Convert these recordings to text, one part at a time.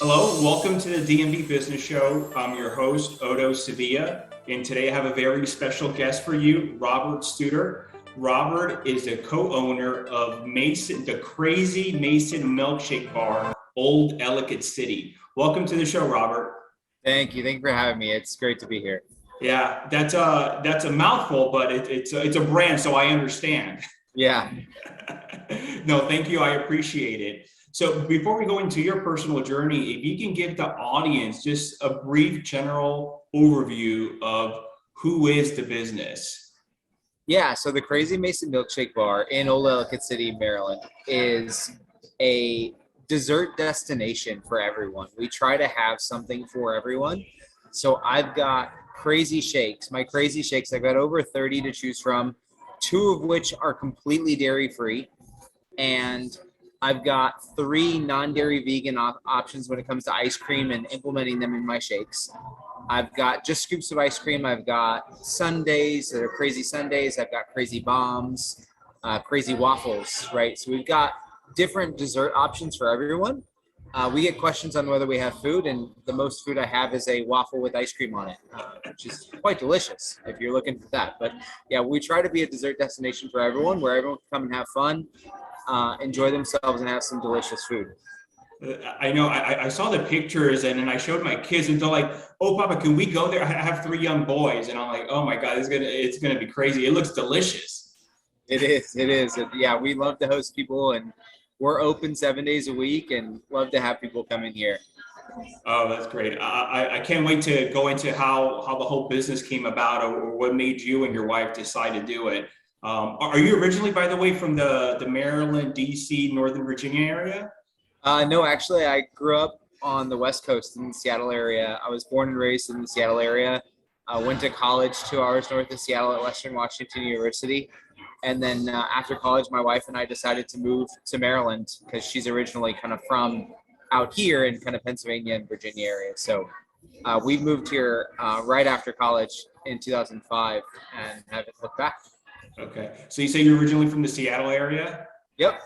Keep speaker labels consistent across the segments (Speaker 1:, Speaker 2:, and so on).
Speaker 1: Hello, welcome to the DMV Business Show. I'm your host, Otto Sevilla, and today I have a very special guest for you, Robert Studer. Robert is a co-owner of Mason, the Crazy Mason Milkshake Bar, Old Ellicott City. Welcome to the show, Robert.
Speaker 2: Thank you. Thank you for having me. It's great to be here.
Speaker 1: Yeah, that's a mouthful, but it's a brand, so I understand.
Speaker 2: Yeah.
Speaker 1: No, thank you. I appreciate it. So before we go into your personal journey, if you can give the audience just a brief general overview of who is the business.
Speaker 2: Yeah. So the Crazy Mason Milkshake Bar in Old Ellicott City, Maryland, is a dessert destination for everyone. We try to have something for everyone. So I've got crazy shakes. My crazy shakes, I've got over 30 to choose from, two of which are completely dairy free. And I've got three non-dairy vegan options when it comes to ice cream and implementing them in my shakes. I've got just scoops of ice cream. I've got sundaes that are crazy sundaes. I've got crazy bombs, crazy waffles, right? So we've got different dessert options for everyone. We get questions on whether we have food, and the most food I have is a waffle with ice cream on it, which is quite delicious if you're looking for that. But yeah, we try to be a dessert destination for everyone, where everyone can come and have fun, enjoy themselves, and have some delicious food.
Speaker 1: I know I saw the pictures and then I showed my kids and they're like, "Oh, Papa, can we go there?" I have three young boys, and I'm like, "Oh my God, it's gonna be crazy. It looks delicious."
Speaker 2: It is. It is. Yeah, we love to host people, and we're open 7 days a week, and love to have people come in here.
Speaker 1: Oh, that's great. I can't wait to go into how the whole business came about, or what made you and your wife decide to do it. Are you originally, by the way, from the Maryland, DC, Northern Virginia area?
Speaker 2: No, actually, I grew up on the West Coast in the Seattle area. I was born and raised in the Seattle area. I went to college 2 hours north of Seattle at Western Washington University. And then after college, my wife and I decided to move to Maryland because she's originally kind of from out here in kind of Pennsylvania and Virginia area. So we moved here right after college in 2005 and haven't looked back.
Speaker 1: Okay. So you say you're originally from the Seattle area?
Speaker 2: Yep.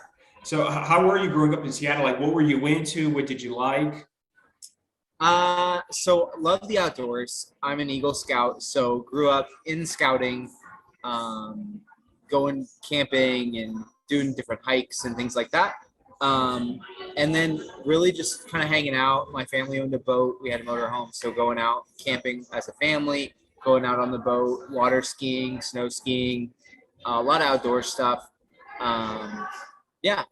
Speaker 1: So how were you growing up in Seattle? Like, what were you into? What did you like?
Speaker 2: So love the outdoors. I'm an Eagle Scout, so grew up in scouting, um, going camping and doing different hikes and things like that. Um, and then really just kind of hanging out. My family owned a boat. We had a motorhome, so going out camping as a family, going out on the boat, water skiing, snow skiing, a lot of outdoor stuff. Um, yeah,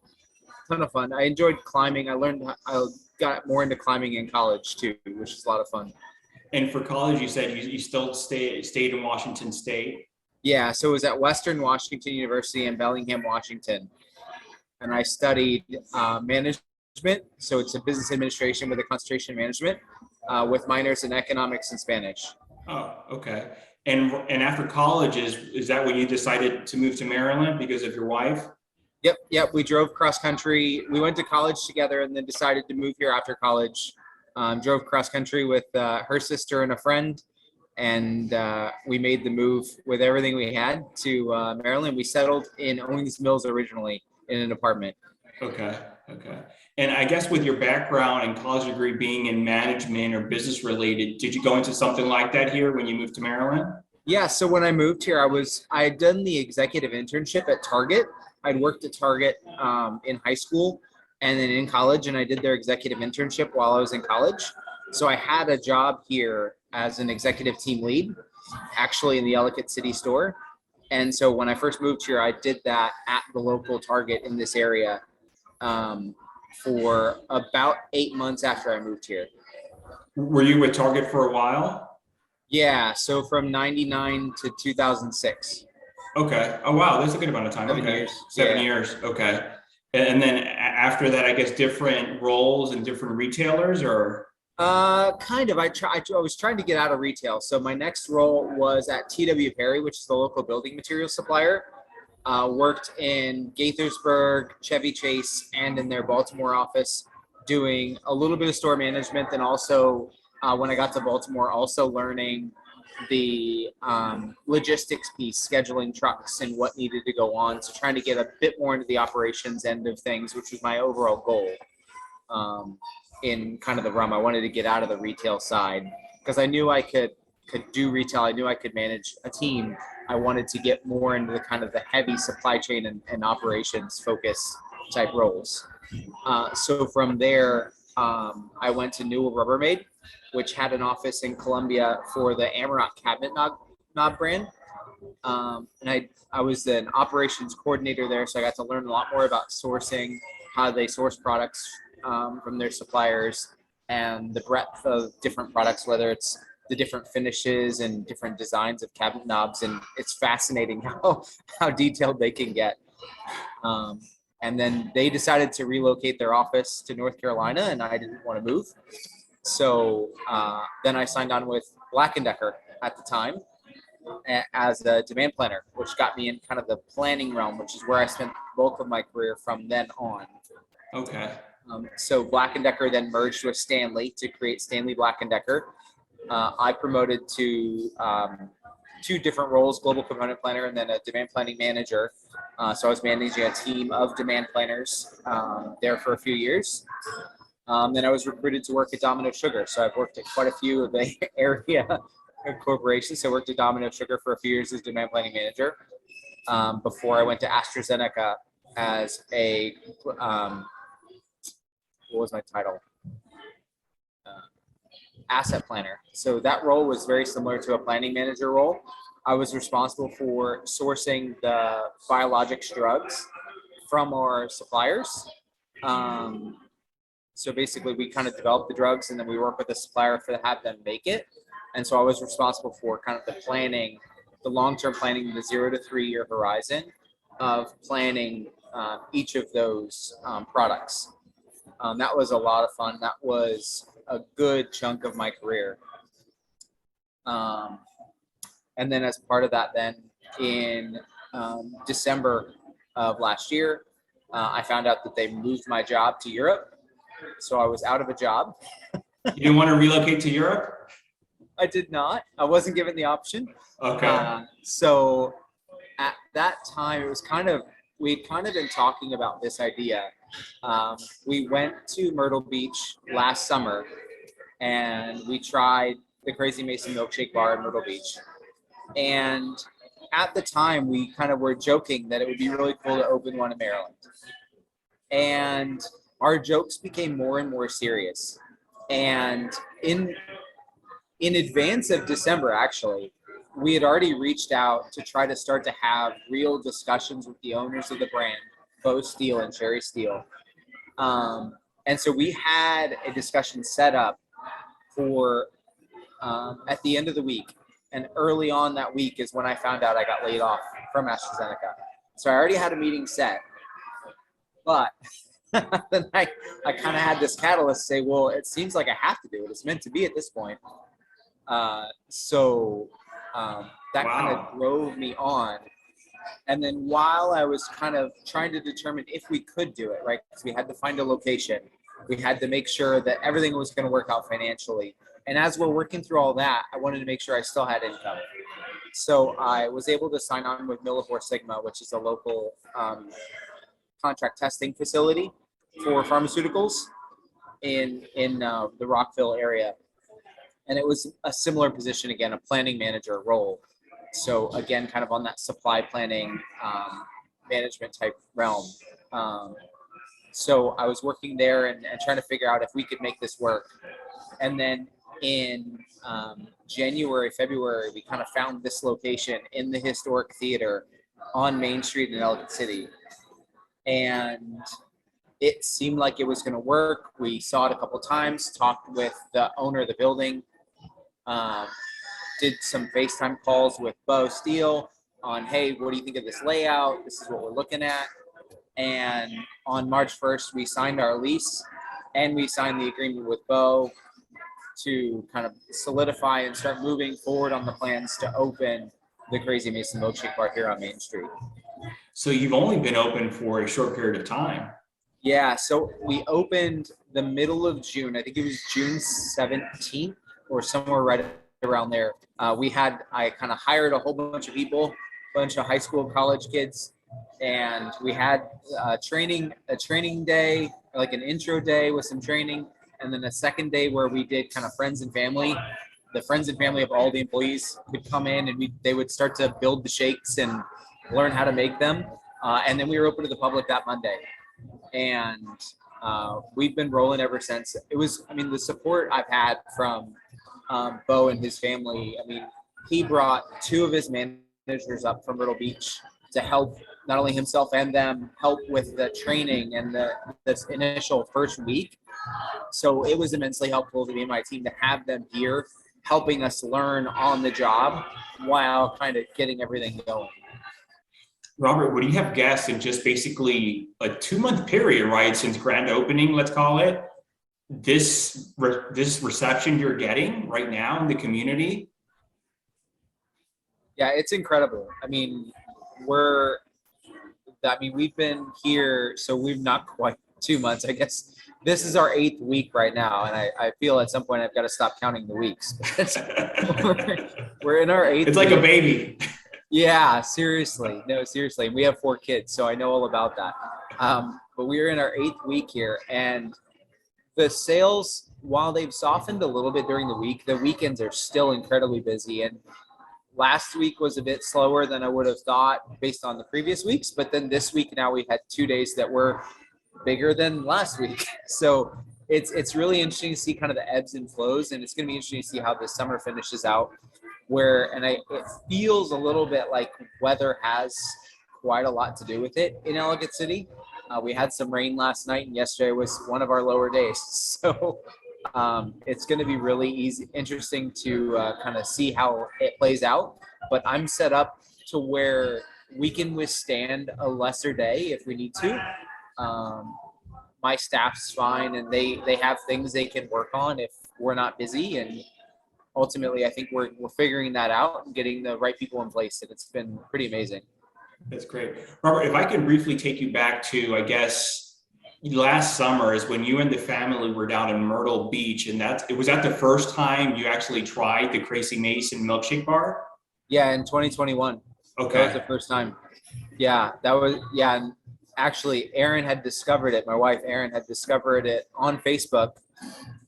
Speaker 2: ton of fun. I enjoyed climbing. I got more into climbing in college too, which is a lot of fun.
Speaker 1: And for college, you said you still stayed in Washington State.
Speaker 2: Yeah, so it was at Western Washington University in Bellingham, Washington, and I studied management. So it's a business administration with a concentration in management, with minors in economics and Spanish.
Speaker 1: Oh, okay. And after college, is that when you decided to move to Maryland because of your wife?
Speaker 2: Yep, yep. We drove cross country. We went to college together, and then decided to move here after college. Drove cross country with her sister and a friend, and we made the move with everything we had to Maryland. We settled in Owings Mills originally in an apartment.
Speaker 1: Okay, okay. And I guess with your background and college degree being in management or business related, did you go into something like that here when you moved to Maryland?
Speaker 2: Yeah, so when I moved here, I had done the executive internship at Target. I'd worked at Target in high school and then in college, and I did their executive internship while I was in college. So I had a job here as an executive team lead, actually in the Ellicott City store. And so when I first moved here, I did that at the local Target in this area um, for about 8 months after I moved here.
Speaker 1: Were you with Target for a while?
Speaker 2: Yeah, so from 99 to 2006.
Speaker 1: Okay. Oh, wow. That's a good amount of time.
Speaker 2: 7
Speaker 1: Okay.
Speaker 2: years.
Speaker 1: 7 years. Okay. And then after that, I guess different roles and different retailers or?
Speaker 2: Kind of. I was trying to get out of retail. So my next role was at TW Perry, which is the local building materials supplier. Worked in Gaithersburg, Chevy Chase, and in their Baltimore office, doing a little bit of store management. And also, when I got to Baltimore, also learning the logistics piece, scheduling trucks and what needed to go on. So trying to get a bit more into the operations end of things, which was my overall goal. Um, in kind of the realm. I wanted to get out of the retail side because I knew I could do retail. I knew I could manage a team. I wanted to get more into the kind of the heavy supply chain and operations focus type roles. So from there, I went to Newell Rubbermaid, which had an office in Columbia for the Amarok cabinet knob brand. And I was an operations coordinator there, so I got to learn a lot more about sourcing, how they source products from their suppliers, and the breadth of different products, whether it's the different finishes and different designs of cabinet knobs. And it's fascinating how detailed they can get. And then they decided to relocate their office to North Carolina, and I didn't want to move. So then I signed on with Black & Decker at the time as a demand planner, which got me in kind of the planning realm, which is where I spent the bulk of my career from then on.
Speaker 1: Okay.
Speaker 2: So Black & Decker then merged with Stanley to create Stanley Black & Decker. I promoted to 2 different roles, global component planner and then a demand planning manager. So I was managing a team of demand planners there for a few years. Then I was recruited to work at Domino Sugar. So I've worked at quite a few of the area corporations. So I worked at Domino Sugar for a few years as demand planning manager before I went to AstraZeneca as a, what was my title? Asset planner. So that role was very similar to a planning manager role. I was responsible for sourcing the biologics drugs from our suppliers. So basically we kind of develop the drugs and then we work with the supplier to have them make it. And so I was responsible for kind of the planning, the long-term planning, the 0 to 3 year horizon of planning each of those products. That was a lot of fun. That was a good chunk of my career. And then as part of that, then in December of last year, I found out that they moved my job to Europe. So I was out of a job.
Speaker 1: You didn't want to relocate to Europe?
Speaker 2: I did not. I wasn't given the option.
Speaker 1: Okay.
Speaker 2: So at that time, it was we'd kind of been talking about this idea. We went to Myrtle Beach last summer and we tried the Crazy Mason Milkshake Bar in Myrtle Beach. And at the time, we kind of were joking that it would be really cool to open one in Maryland. And our jokes became more and more serious. And in advance of December, actually, we had already reached out to try to start to have real discussions with the owners of the brand, Bo Steele and Sherry Steele. And so we had a discussion set up for at the end of the week. And early on that week is when I found out I got laid off from AstraZeneca. So I already had a meeting set. But then I kind of had this catalyst say, well, it seems like I have to do it. It's meant to be at this point. So that kind of drove me on. And then while I was kind of trying to determine if we could do it, right? Because we had to find a location. We had to make sure that everything was going to work out financially. And as we're working through all that, I wanted to make sure I still had income. So I was able to sign on with Millipore Sigma, which is a local contract testing facility for pharmaceuticals in the Rockville area. And it was a similar position, again, a planning manager role. So again, kind of on that supply planning management type realm. So I was working there and trying to figure out if we could make this work. And then in January, February, we kind of found this location in the historic theater on Main Street in Ellicott City. And it seemed like it was going to work. We saw it a couple times, talked with the owner of the building, did some FaceTime calls with Bo Steele on, hey, what do you think of this layout? This is what we're looking at. And on March 1st, we signed our lease and we signed the agreement with Bo to kind of solidify and start moving forward on the plans to open the Crazy Mason Milkshake Bar here on Main Street.
Speaker 1: So you've only been open for a short period of time.
Speaker 2: Yeah, so we opened the middle of June. I think it was June 17th or somewhere right around there. I kind of hired a whole bunch of people, a bunch of high school, college kids, and we had a training day, like an intro day with some training. And then a second day where we did kind of friends and family. The friends and family of all the employees would come in and they would start to build the shakes and learn how to make them. And then we were open to the public that Monday. And we've been rolling ever since. The support I've had from Bo and his family. I mean, he brought two of his managers up from Myrtle Beach to help not only himself and them help with the training and this initial first week. So it was immensely helpful to me and my team to have them here helping us learn on the job while kind of getting everything going.
Speaker 1: Robert, would you have guessed in just basically a 2-month period, right, since grand opening, let's call it, this reception you're getting right now in the community?
Speaker 2: Yeah, it's incredible. I mean, we've been here, so we've not quite 2 months. I guess this is our 8th week right now, and I feel at some point I've got to stop counting the weeks. We're in our 8th.
Speaker 1: It's like a baby.
Speaker 2: Yeah, seriously. No, seriously. We have 4 kids, so I know all about that. But we're in our 8th week here, and the sales, while they've softened a little bit during the week, the weekends are still incredibly busy. And last week was a bit slower than I would have thought based on the previous weeks. But then this week now we had 2 days that were bigger than last week. So it's really interesting to see kind of the ebbs and flows, and it's going to be interesting to see how this summer finishes out. It feels a little bit like weather has quite a lot to do with it in Ellicott City. We had some rain last night, and yesterday was one of our lower days. So it's going to be really interesting to kind of see how it plays out. But I'm set up to where we can withstand a lesser day if we need to. My staff's fine, and they have things they can work on if we're not busy. And ultimately, I think we're figuring that out and getting the right people in place, and it's been pretty amazing.
Speaker 1: That's great. Robert, if I can briefly take you back to, I guess, last summer is when you and the family were down in Myrtle Beach, and was that the first time you actually tried the Crazy Mason Milkshake Bar?
Speaker 2: Yeah, in 2021.
Speaker 1: Okay.
Speaker 2: That was the first time. Yeah, and actually, Erin had discovered it. My wife, Erin, had discovered it on Facebook,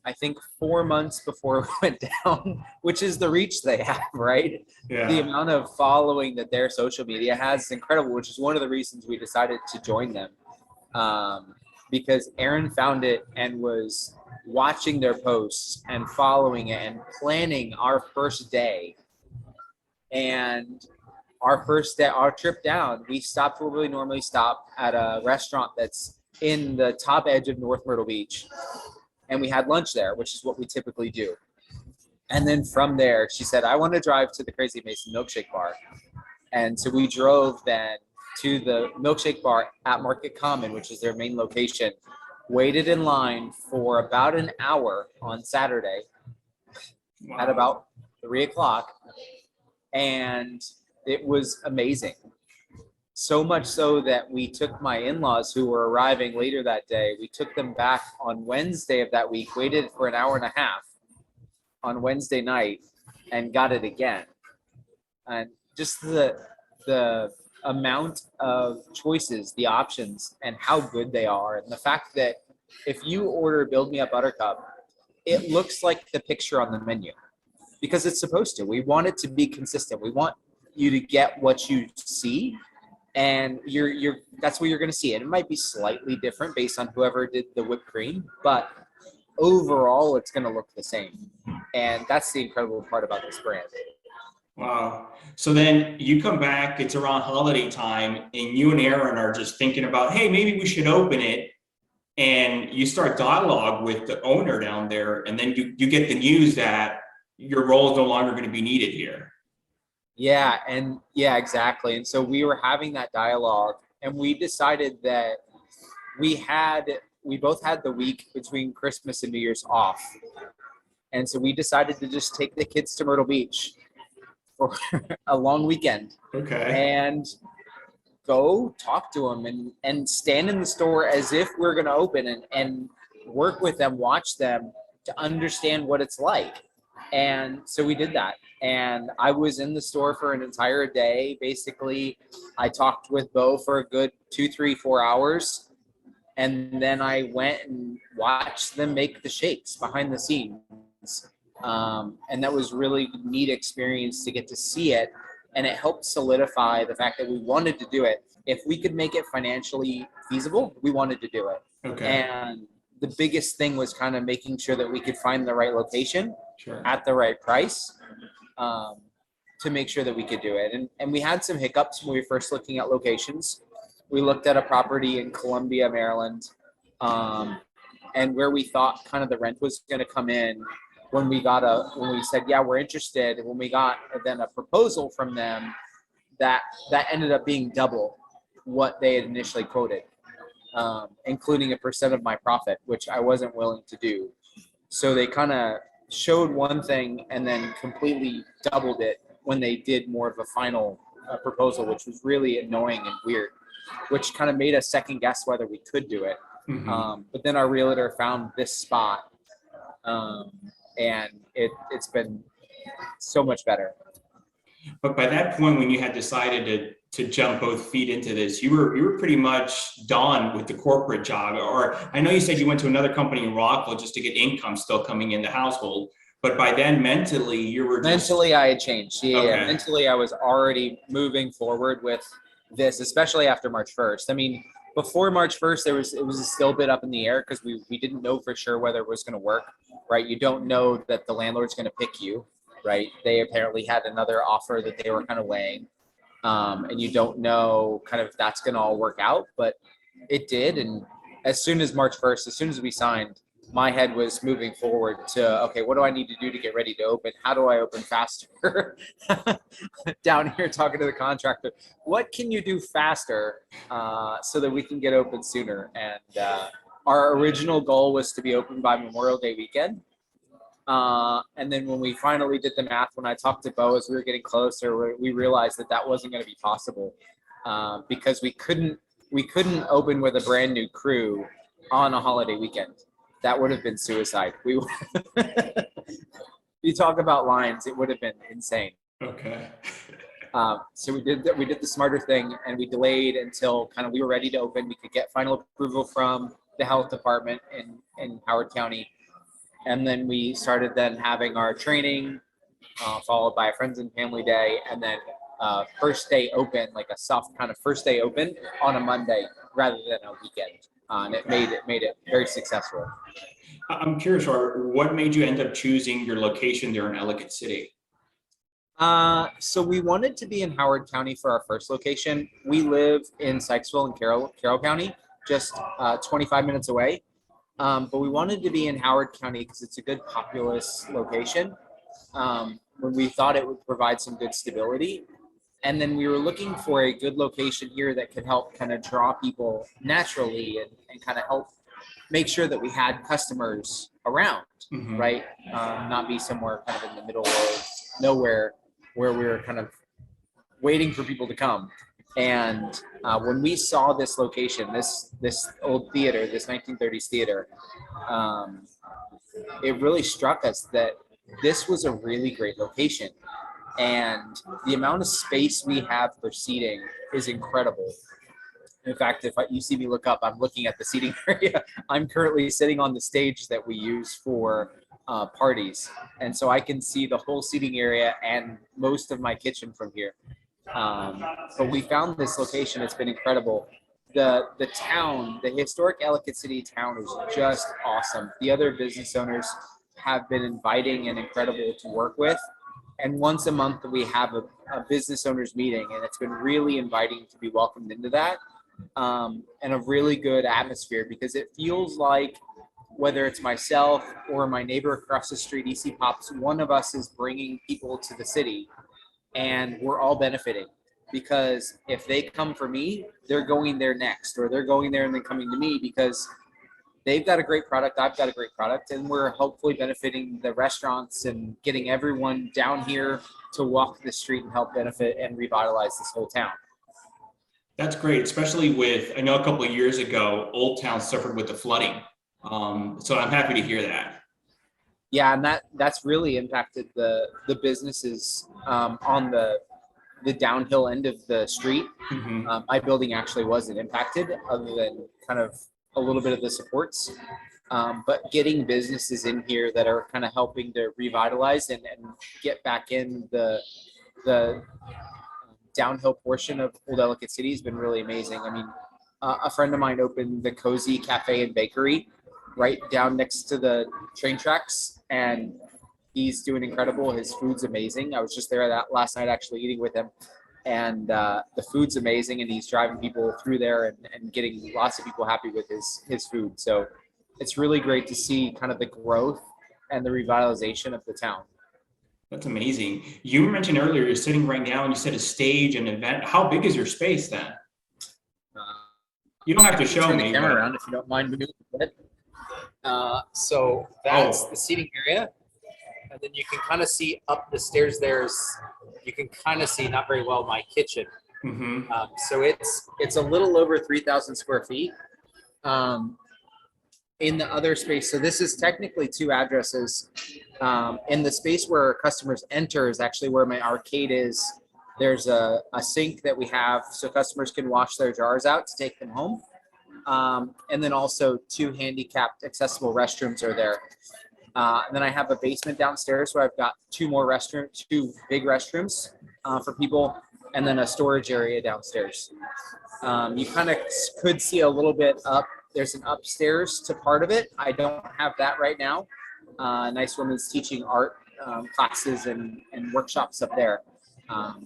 Speaker 2: I think 4 months before it went down, which is the reach they have, right?
Speaker 1: Yeah.
Speaker 2: The amount of following that their social media has is incredible, which is one of the reasons we decided to join them. Because Erin found it and was watching their posts and following it and planning our first day. And our trip down, we stopped where we normally stop at a restaurant that's in the top edge of North Myrtle Beach. And we had lunch there, which is what we typically do. And then from there, she said, I want to drive to the Crazy Mason Milkshake Bar. And so we drove then to the Milkshake Bar at Market Common, which is their main location, waited in line for about an hour on Saturday. Wow. At about 3:00. And it was amazing. So much so that we took my in-laws who were arriving later that day, we took them back on Wednesday of that week, waited for an hour and a half on Wednesday night, and got it again. And just the amount of choices, the options, and how good they are. And the fact that if you order Build Me a Buttercup, it looks like the picture on the menu because it's supposed to. We want it to be consistent. We want you to get what you see, and that's where you're going to see it. It might be slightly different based on whoever did the whipped cream, but overall it's going to look the same. And that's the incredible part about this brand.
Speaker 1: Wow. So then you come back, it's around holiday time, and you and Erin are just thinking about, hey, maybe we should open it. And you start dialogue with the owner down there, and then you get the news that your role is no longer going to be needed here.
Speaker 2: Yeah, exactly. And so we were having that dialogue, and we decided that we both had the week between Christmas and New Year's off. And so we decided to just take the kids to Myrtle Beach for a long weekend.
Speaker 1: Okay.
Speaker 2: And go talk to them and stand in the store as if we're going to open and work with them, watch them to understand what it's like. And so we did that. And I was in the store for an entire day. Basically, I talked with Bo for a good 2, 3, 4 hours. And then I went and watched them make the shakes behind the scenes. And that was really neat experience to get to see it. And it helped solidify the fact that we wanted to do it. If we could make it financially feasible, we wanted to do it.
Speaker 1: Okay.
Speaker 2: And the biggest thing was kind of making sure that we could find the right location
Speaker 1: Sure.
Speaker 2: at the right price, to make sure that we could do it. And we had some hiccups when we were first looking at locations. We looked at a property in Columbia, Maryland, and where we thought kind of the rent was going to come in. When we said, yeah, we're interested, and when we got then a proposal from them, that ended up being double what they had initially quoted, including a % of my profit, which I wasn't willing to do. So they kind of showed one thing and then completely doubled it when they did more of a final proposal, which was really annoying and weird, which kind of made us second guess whether we could do it.
Speaker 1: Mm-hmm.
Speaker 2: But then our realtor found this spot, and it's been so much better.
Speaker 1: But by that point, when you had decided to jump both feet into this, you were pretty much done with the corporate job. Or I know you said you went to another company in Rockville just to get income still coming in the household. But by then, mentally, you were
Speaker 2: mentally I had changed. Yeah,
Speaker 1: okay.
Speaker 2: Mentally, I was already moving forward with this, especially after March 1st. I mean, before March 1st, it was still a bit up in the air because we didn't know for sure whether it was going to work. Right? You don't know that the landlord's going to pick you. Right? They apparently had another offer that they were kind of weighing, and you don't know kind of if that's going to all work out, but it did. And as soon as March 1st, as soon as we signed, my head was moving forward to, okay, what do I need to do to get ready to open? How do I open faster? Down here talking to the contractor, what can you do faster so that we can get open sooner? And our original goal was to be open by Memorial Day weekend. And then when we finally did the math, when I talked to Bo as we were getting closer, we realized that wasn't going to be possible, because we couldn't open with a brand new crew on a holiday weekend. That would have been suicide. You talk about lines, it would have been insane.
Speaker 1: Okay.
Speaker 2: So we did the smarter thing, and we delayed until kind of we were ready to open. We could get final approval from the health department in Howard County. And then we started then having our training, followed by a friends and family day, and then first day open, like a soft kind of first day open on a Monday rather than a weekend. And it made it very successful.
Speaker 1: I'm curious, Robert, what made you end up choosing your location there in Ellicott City?
Speaker 2: So we wanted to be in Howard County for our first location. We live in Sykesville and Carroll County, just 25 minutes away. But we wanted to be in Howard County because it's a good populous location. When we thought it would provide some good stability. And then we were looking for a good location here that could help kind of draw people naturally and kind of help make sure that we had customers around,
Speaker 1: Mm-hmm.
Speaker 2: right? Not be somewhere kind of in the middle of nowhere where we were kind of waiting for people to come. And when we saw this location, this old theater, this 1930s theater, it really struck us that this was a really great location. And the amount of space we have for seating is incredible. In fact, if you see me look up, I'm looking at the seating area. I'm currently sitting on the stage that we use for parties. And so I can see the whole seating area and most of my kitchen from here. But we found this location. It's been incredible. The town, the historic Ellicott City town is just awesome. The other business owners have been inviting and incredible to work with. And once a month we have a business owners meeting, and it's been really inviting to be welcomed into that, and a really good atmosphere, because it feels like whether it's myself or my neighbor across the street, EC Pops, one of us is bringing people to the city, and we're all benefiting. Because if they come for me, they're going there next, or they're going there and then coming to me because they've got a great product, I've got a great product, and we're hopefully benefiting the restaurants and getting everyone down here to walk the street and help benefit and revitalize this whole town.
Speaker 1: That's great, especially with, I know a couple of years ago, Old Town suffered with the flooding. So I'm happy to hear that.
Speaker 2: Yeah, and that's really impacted the businesses on the downhill end of the street.
Speaker 1: Mm-hmm.
Speaker 2: My building actually wasn't impacted, other than kind of a little bit of the supports. But getting businesses in here that are kind of helping to revitalize and get back in the downhill portion of Old Ellicott City has been really amazing. I mean, a friend of mine opened the Cozy Cafe and Bakery right down next to the train tracks, and he's doing incredible. His food's amazing. I was just there that last night actually eating with him, and the food's amazing, and he's driving people through there and getting lots of people happy with his food. So it's really great to see kind of the growth and the revitalization of the town.
Speaker 1: That's amazing. You mentioned earlier you're sitting right now and you said a stage, an event. How big is your space then? You don't have to show
Speaker 2: Turn
Speaker 1: me.
Speaker 2: the camera around if you don't mind moving a bit. So that's the seating area. And then you can kind of see up the stairs you can kind of see, not very well, my kitchen.
Speaker 1: Mm-hmm.
Speaker 2: So it's a little over 3,000 square feet. In the other space, so this is technically 2 addresses. In the space where customers enter is actually where my arcade is. There's a sink that we have so customers can wash their jars out to take them home. And then also 2 handicapped accessible restrooms are there. And then I have a basement downstairs where I've got 2 big restrooms for people, and then a storage area downstairs. You kind of could see a little bit up. There's an upstairs to part of it. I don't have that right now. A nice woman's teaching art classes and workshops up there.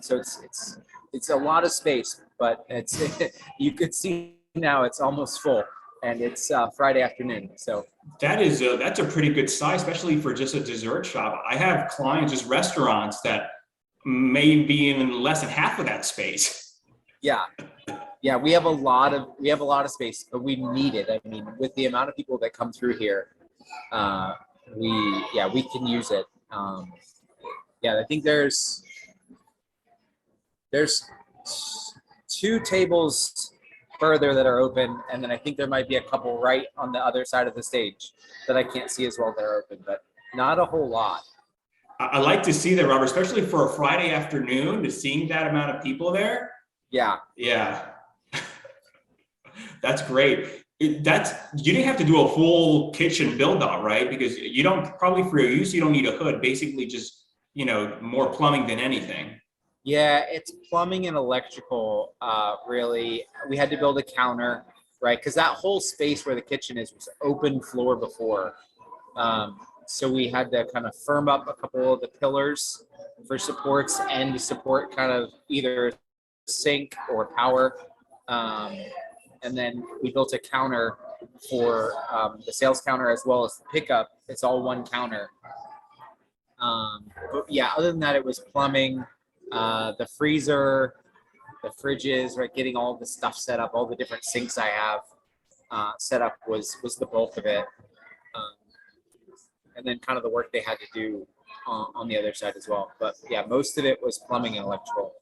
Speaker 2: So it's a lot of space, but it's you could see now it's almost full, and it's Friday afternoon. So
Speaker 1: That's a pretty good size, especially for just a dessert shop. I have clients, just restaurants that may be in less than half of that space.
Speaker 2: Yeah, we have a lot of space, but we need it. I mean, with the amount of people that come through here, we can use it. I think there's 2 tables further that are open, and then I think there might be a couple right on the other side of the stage that I can't see as well that are open, but not a whole lot.
Speaker 1: I like to see that, Robert, especially for a Friday afternoon, to seeing that amount of people there. Yeah. That's great. You didn't have to do a full kitchen build out, right? Because you don't, probably for your use, you don't need a hood, basically just, more plumbing than anything.
Speaker 2: Yeah, it's plumbing and electrical, really. We had to build a counter, right? Because that whole space where the kitchen is was open floor before. So we had to kind of firm up a couple of the pillars for supports and to support kind of either sink or power. And then we built a counter for the sales counter as well as the pickup. It's all one counter. But yeah, other than that, it was plumbing, the freezer, the fridges, right? Getting all the stuff set up, all the different sinks I have set up was the bulk of it. And then kind of the work they had to do on the other side as well. But yeah, most of it was plumbing and electrical.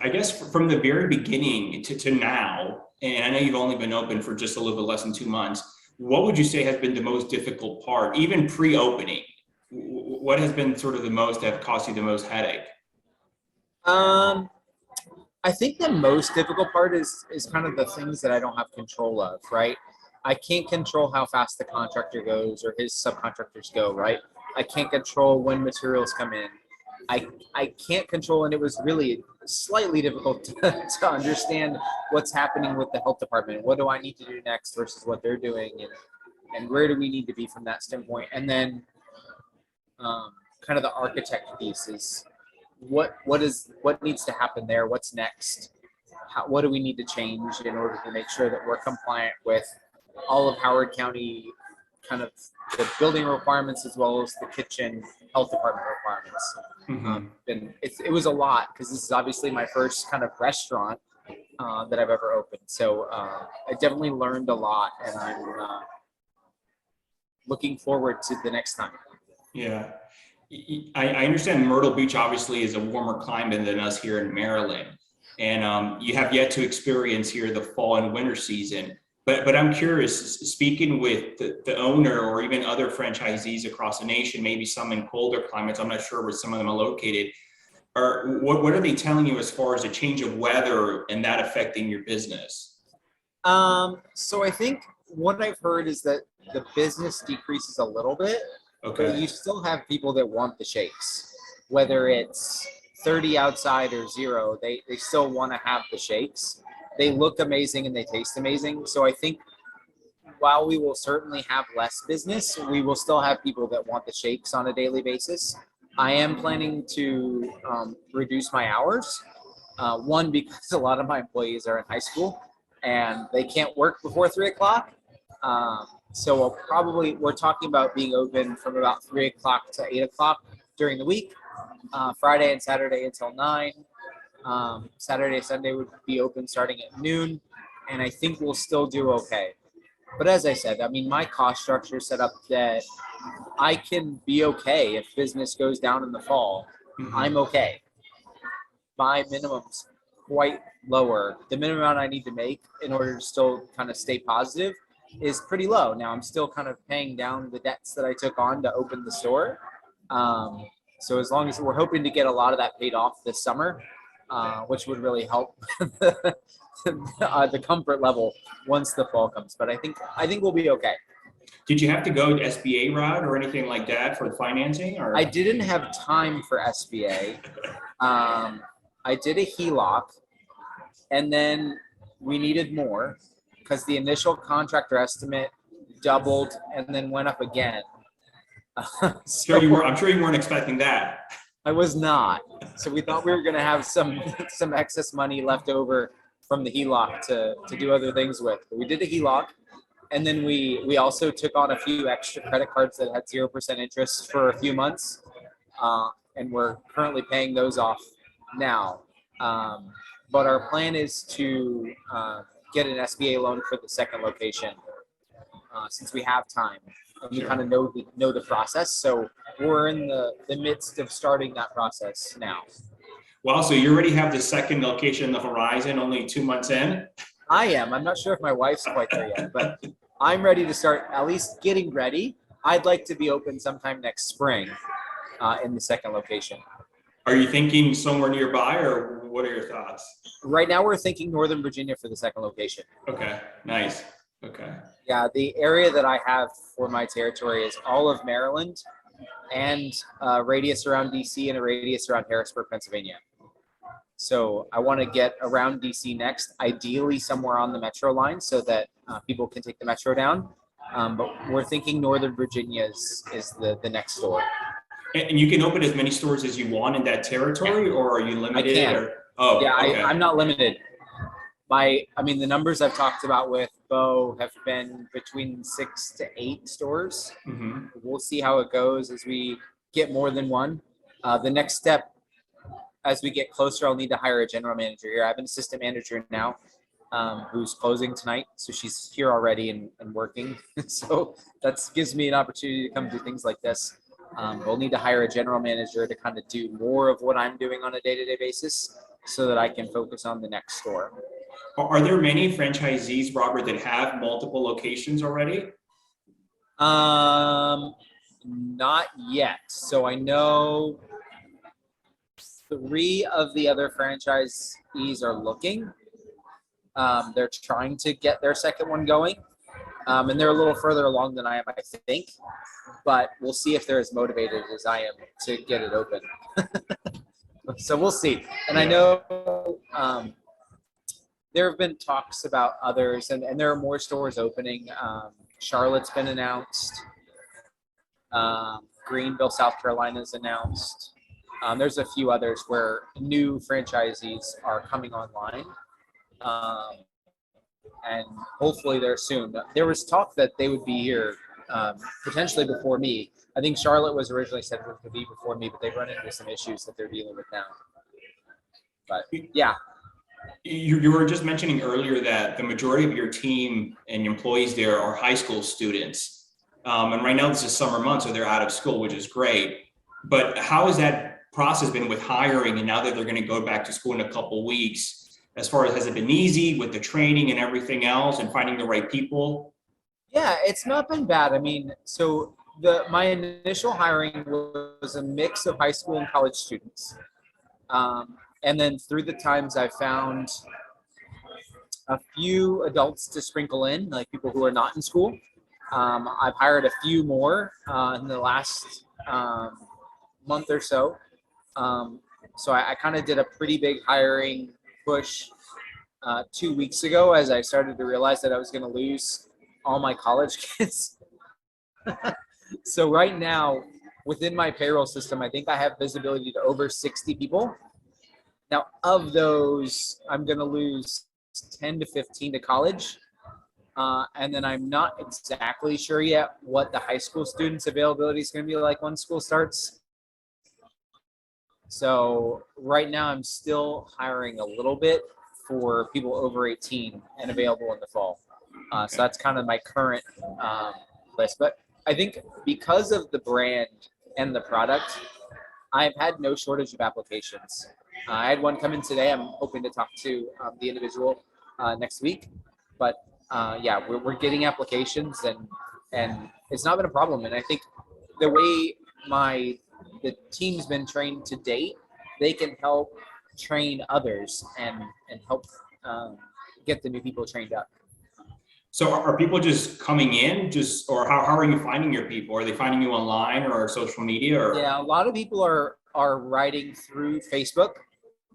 Speaker 1: I guess from the very beginning to now, and I know you've only been open for just a little bit less than 2 months, what would you say has been the most difficult part, even pre-opening? What has been sort of the most that have cost you the most headache?
Speaker 2: I think the most difficult part is kind of the things that I don't have control of, right? I can't control how fast the contractor goes or his subcontractors go, right? I can't control when materials come in. I can't control, and it was really slightly difficult to understand what's happening with the health department. What do I need to do next versus what they're doing, and where do we need to be from that standpoint? And then kind of the architect piece is what needs to happen there? What's next? What do we need to change in order to make sure that we're compliant with all of Howard County, kind of the building requirements as well as the kitchen health department requirements.
Speaker 1: Mm-hmm.
Speaker 2: And it was a lot because this is obviously my first kind of restaurant that I've ever opened. So I definitely learned a lot, and I'm looking forward to the next time.
Speaker 1: Yeah. I understand Myrtle Beach obviously is a warmer climate than us here in Maryland. And you have yet to experience here the fall and winter season. But I'm curious, speaking with the owner or even other franchisees across the nation, maybe some in colder climates, I'm not sure where some of them are located, what are they telling you as far as a change of weather and that affecting your business?
Speaker 2: So I think what I've heard is that the business decreases a little bit, but you
Speaker 1: Okay.
Speaker 2: still have people that want the shakes, whether it's 30 outside or 0, they still want to have the shakes. They look amazing and they taste amazing. So I think while we will certainly have less business, we will still have people that want the shakes on a daily basis. I am planning to reduce my hours. One, because a lot of my employees are in high school and they can't work before 3 o'clock. So we're talking about being open from about 3 o'clock to 8 o'clock during the week, Friday and Saturday until 9. Saturday, Sunday would be open starting at noon. And I think we'll still do okay. But as I said, I mean, my cost structure is set up that I can be okay if business goes down in the fall. I'm
Speaker 1: Mhm.
Speaker 2: okay. My minimum's quite lower. The minimum amount I need to make in order to still kind of stay positive is pretty low. Now I'm still kind of paying down the debts that I took on to open the store. Um, so as long as we're hoping to get a lot of that paid off this summer, which would really help the comfort level once the fall comes. But I think we'll be okay.
Speaker 1: Did you have to go to SBA route or anything like that for the financing
Speaker 2: I
Speaker 1: or?
Speaker 2: didn't have time for SBA. I did a HELOC, and then we needed more because the initial contractor estimate doubled and then went up again.
Speaker 1: I'm
Speaker 2: So
Speaker 1: sure you weren't expecting that.
Speaker 2: I was not. So we thought we were going to have some excess money left over from the HELOC to do other things with. But we did a HELOC, and then we also took on a few extra credit cards that had 0% interest for a few months, and we're currently paying those off now. Um, but our plan is to get an SBA loan for the second location, since we have time and we kind
Speaker 1: Sure.
Speaker 2: of know the process. So we're in the midst of starting that process now.
Speaker 1: Wow, so you already have the second location in the horizon, only 2 months in?
Speaker 2: I am. I'm not sure if my wife's quite there yet, but I'm ready to start at least getting ready. I'd like to be open sometime next spring in the second location.
Speaker 1: Are you thinking somewhere nearby or what are your thoughts?
Speaker 2: Right now, we're thinking Northern Virginia for the second location.
Speaker 1: Okay, nice. Okay.
Speaker 2: Yeah, the area that I have for my territory is all of Maryland and a radius around DC and a radius around Harrisburg, Pennsylvania. So I want to get around DC next, ideally somewhere on the metro line so that people can take the metro down. But we're thinking Northern Virginia is the next store.
Speaker 1: And you can open as many stores as you want in that
Speaker 2: Yeah,
Speaker 1: territory, or are you
Speaker 2: I
Speaker 1: limited
Speaker 2: can.
Speaker 1: or? Oh,
Speaker 2: Yeah,
Speaker 1: okay.
Speaker 2: I'm not limited. I mean, the numbers I've talked about with Bo have been between 6 to 8 stores.
Speaker 1: Hmm.
Speaker 2: We'll see how it goes as we get more than one. The next step, as we get closer, I'll need to hire a general manager here. I have an assistant manager now, who's closing tonight. So she's here already and working. So that gives me an opportunity to come do things like this. We'll need to hire a general manager to kind of do more of what I'm doing on a day-to-day basis so that I can focus on the next store.
Speaker 1: Are there many franchisees, Robert, that have multiple locations already?
Speaker 2: Not yet. So I know 3 of the other franchisees are looking. They're trying to get their second one going, and they're a little further along than I am, I think. But we'll see if they're as motivated as I am to get it open. So we'll see. And I
Speaker 1: Yeah.
Speaker 2: know there have been talks about others, and there are more stores opening. Charlotte's been announced. Greenville, South Carolina is announced. There's a few others where new franchisees are coming online, and hopefully they're soon. There was talk that they would be here potentially before me. I think Charlotte was originally said to be before me, but they've run into some issues that they're dealing with now. But yeah,
Speaker 1: You were just mentioning earlier that the majority of your team and employees there are high school students. And right now this is summer months, so they're out of school, which is great. But how has that process been with hiring and now that they're going to go back to school in a couple weeks? As far as has it been easy with the training and everything else and finding the right people?
Speaker 2: yeah, it's not been bad. I mean, so my initial hiring was a mix of high school and college students. And then through the times I found a few adults to sprinkle in, like people who are not in school. I've hired a few more in the last month or so. So I kind of did a pretty big hiring push 2 weeks ago as I started to realize that I was going to lose all my college kids. So right now, within my payroll system, I think I have visibility to over 60 people. Now, of those, I'm going to lose 10 to 15 to college. And then I'm not exactly sure yet what the high school students' availability is going to be like when school starts. So right now, I'm still hiring a little bit for people over 18 and available in the fall. So that's kind of my current list. But I think because of the brand and the product, I've had no shortage of applications. I had one come in today. I'm hoping to talk to the individual next week. But yeah, we're getting applications and it's not been a problem. And I think the way the team's been trained to date, they can help train others and help get the new people trained up.
Speaker 1: So are people just coming in or how are you finding your people? Are they finding you online or social media? Or?
Speaker 2: Yeah, a lot of people are writing through Facebook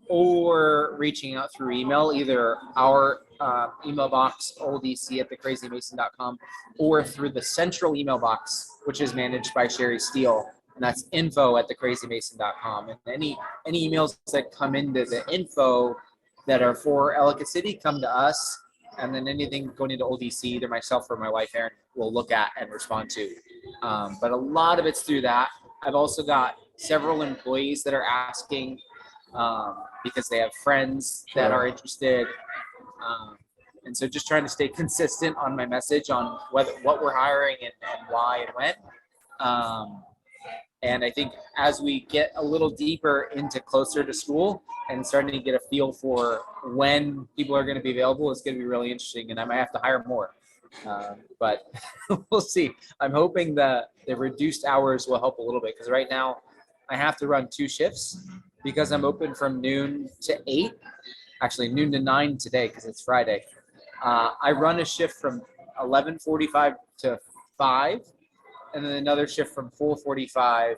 Speaker 2: or reaching out through email, either our email box, oldec@thecrazymason.com, or through the central email box, which is managed by Sherry Steele, and that's info@thecrazymason.com. And any emails that come into the info that are for Ellicott City come to us, and then anything going into Old DC, either myself or my wife Erin will look at and respond to. But a lot of it's through that. I've also got several employees that are asking because they have friends that are interested. And so just trying to stay consistent on my message on what we're hiring and why and when. And I think as we get a little deeper into closer to school and starting to get a feel for when people are going to be available, it's going to be really interesting. And I might have to hire more. But we'll see. I'm hoping that the reduced hours will help a little bit because right now I have to run 2 shifts because I'm open from noon to 8, actually noon to 9 today because it's Friday. I run a shift from 11:45 to 5, and then another shift from 4:45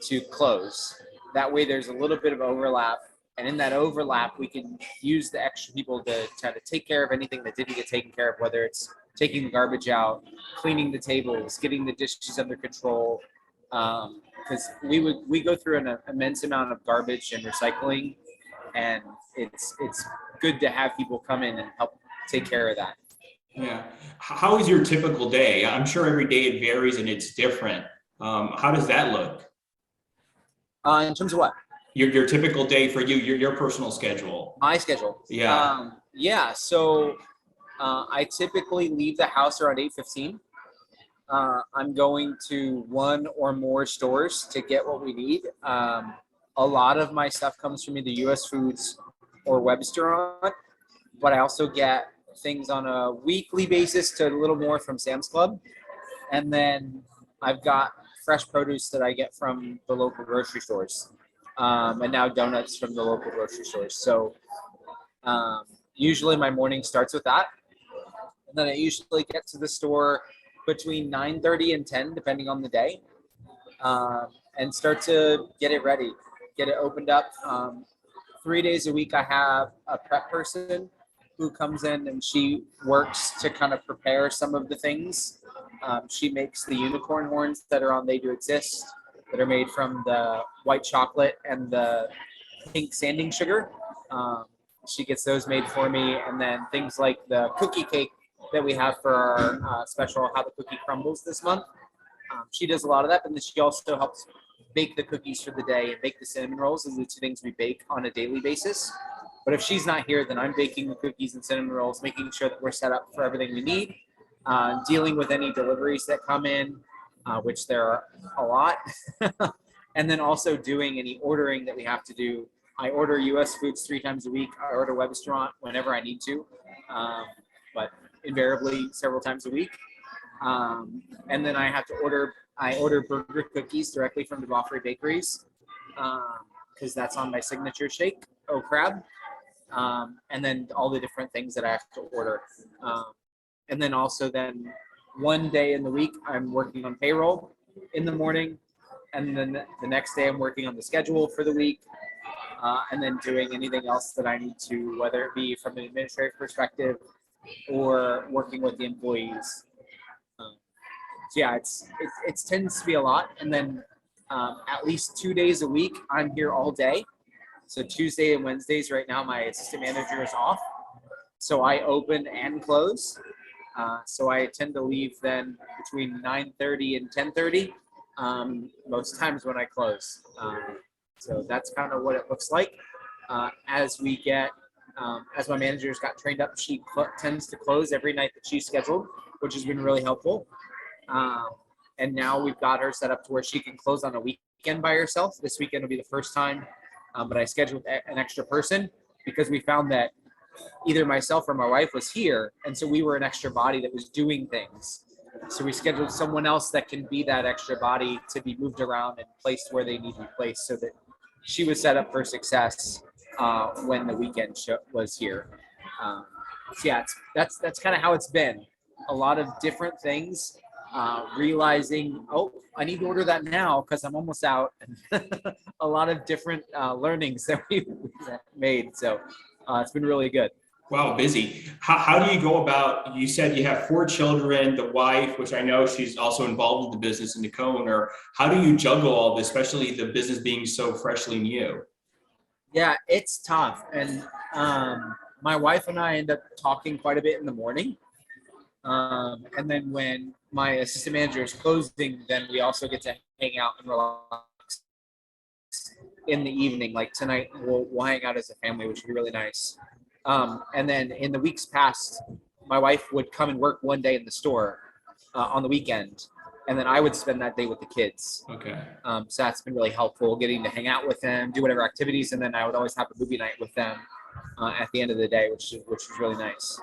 Speaker 2: to close. That way there's a little bit of overlap, and in that overlap we can use the extra people to try to take care of anything that didn't get taken care of, whether it's taking the garbage out, cleaning the tables, getting the dishes under control, because we go through an immense amount of garbage and recycling, and it's good to have people come in and help take care of that.
Speaker 1: Yeah. How is your typical day? I'm sure every day it varies and it's different. How does that look?
Speaker 2: In terms of what?
Speaker 1: Your typical day for you, your personal schedule.
Speaker 2: My schedule.
Speaker 1: Yeah.
Speaker 2: So I typically leave the house around 8:15. I'm going to one or more stores to get what we need. A lot of my stuff comes from either US Foods or Webstaurant, but I also get things on a weekly basis to a little more from Sam's Club. And then I've got fresh produce that I get from the local grocery stores. And now donuts from the local grocery stores. So usually my morning starts with that. And then I usually get to the store between 9:30 and 10, depending on the day, and start to get it ready, get it opened up. 3 days a week, I have a prep person who comes in and she works to kind of prepare some of the things. She makes the unicorn horns that are on They Do Exist, that are made from the white chocolate and the pink sanding sugar. She gets those made for me. And then things like the cookie cake that we have for our special How the Cookie Crumbles this month. She does a lot of that, and then she also helps bake the cookies for the day and bake the cinnamon rolls. Those are the 2 things we bake on a daily basis. But if she's not here, then I'm baking the cookies and cinnamon rolls, making sure that we're set up for everything we need, dealing with any deliveries that come in, which there are a lot, and then also doing any ordering that we have to do. I order US Foods 3 times a week. I order Webstaurant whenever I need to, but invariably several times a week. And then I have to order burger cookies directly from the Boffrey Bakeries, because that's on my signature shake, Oh Crab. and then all the different things that I have to order. And then also then one day in the week, I'm working on payroll in the morning. And then the next day I'm working on the schedule for the week. And then doing anything else that I need to, whether it be from an administrative perspective or working with the employees. So yeah, it tends to be a lot. And then at least 2 days a week, I'm here all day. So Tuesday and Wednesdays right now, my assistant manager is off. So I open and close. So I tend to leave then between 9:30 and 10:30, most times when I close. So that's kind of what it looks like. As my manager's got trained up, she tends to close every night that she's scheduled, which has been really helpful. And now we've got her set up to where she can close on a weekend by herself. This weekend will be the first time, but I scheduled an extra person because we found that either myself or my wife was here, and so we were an extra body that was doing things. So we scheduled someone else that can be that extra body to be moved around and placed where they need to be placed, so that she was set up for success when the weekend was here. So yeah, that's kind of how it's been. A lot of different things. Realizing, I need to order that now because I'm almost out. A lot of different learnings that we've made. So it's been really good.
Speaker 1: Wow, busy. How do you go about, you said you have 4 children, the wife, which I know she's also involved with the business and the co-owner. How do you juggle all this, especially the business being so freshly new?
Speaker 2: Yeah, it's tough. And my wife and I end up talking quite a bit in the morning. And then when my assistant manager is closing, then we also get to hang out and relax in the evening. Like tonight, we'll hang out as a family, which would be really nice. And then in the weeks past, my wife would come and work one day in the store on the weekend, and then I would spend that day with the kids.
Speaker 1: Okay.
Speaker 2: So that's been really helpful, getting to hang out with them, do whatever activities, and then I would always have a movie night with them at the end of the day, which was really nice.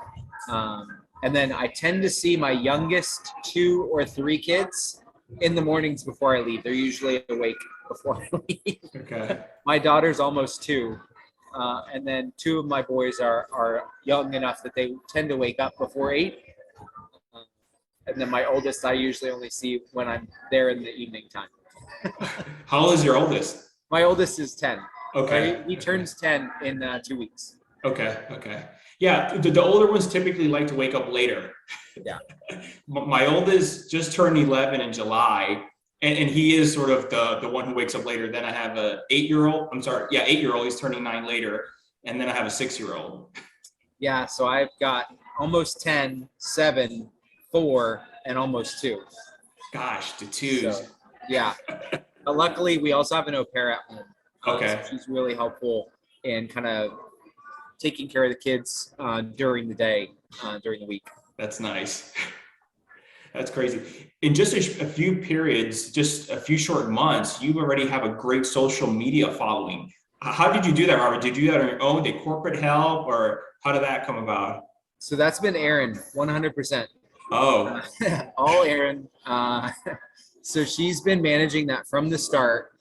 Speaker 2: And then I tend to see my youngest 2 or 3 kids in the mornings before I leave. They're usually awake before I leave. Okay. My daughter's almost 2. And then 2 of my boys are young enough that they tend to wake up before 8. And then my oldest, I usually only see when I'm there in the evening time.
Speaker 1: How old is your oldest?
Speaker 2: My oldest is 10.
Speaker 1: Okay.
Speaker 2: He turns 10 in 2 weeks.
Speaker 1: Okay. Yeah, the older ones typically like to wake up later.
Speaker 2: Yeah.
Speaker 1: My oldest just turned 11 in July, and he is sort of the one who wakes up later. Then I have a 8-year-old. 8-year-old. He's turning 9 later, and then I have a 6-year-old.
Speaker 2: Yeah, so I've got almost 10, 7, 4, and almost 2.
Speaker 1: Gosh, the 2s.
Speaker 2: So, yeah. But luckily, we also have an au pair at home.
Speaker 1: Okay.
Speaker 2: So she's really helpful in kind of taking care of the kids during the day, during the week.
Speaker 1: That's nice. That's crazy. In just a few periods, just a few short months, you already have a great social media following. How did you do that, Robert? Did you do that on your own? Did corporate help, or how did that come about?
Speaker 2: So that's been Erin, 100%.
Speaker 1: Oh.
Speaker 2: All Erin. So she's been managing that from the start.